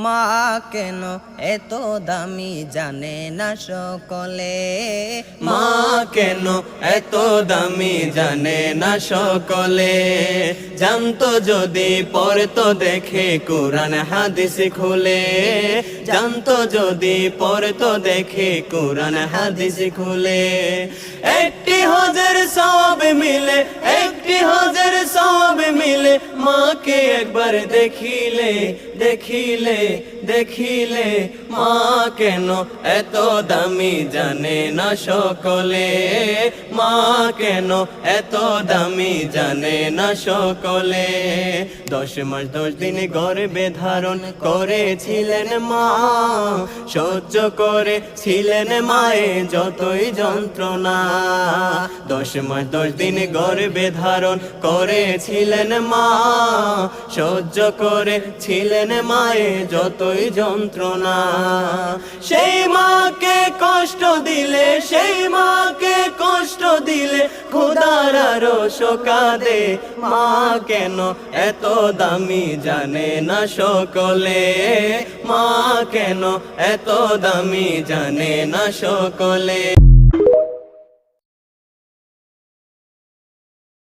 মা কেন এত দামি জানে না সকলে, মা কেন এত দামি জানে না সকলে। জানতো যদি পড়তো দেখে কোরআন হাদিস খুলে, জানতো যদি পড়তো দেখে কোরআন হাদিস খুলে। একটি হজের সওয়াব মিলে, একটি হজের সওয়াব মিলে, মাকে একবার দেখিলে দেখিলে দেখিলে। মা কেন এত দামি জানে না সকলে, মা কেন এত দামি জানে না সকলে। 10 মাস 10 দিন গর্ভে ধারণ করেছিলেন মা, সহ্য করেছিলেন মায়ে যতই যন্ত্রণা। 10 মাস 10 দিন গর্ভে ধারণ করেছিলেন মা, সহ্য করেছিলেন মায়ে যতই যন্ত্রণা। সেই মাকে কষ্ট দিলে, সেই মাকে কষ্ট দিলে খোদার আরশ কাঁদে। মা কেন এত দামি জানে না সকলে, মা কেন এত দামি জানে না সকলে।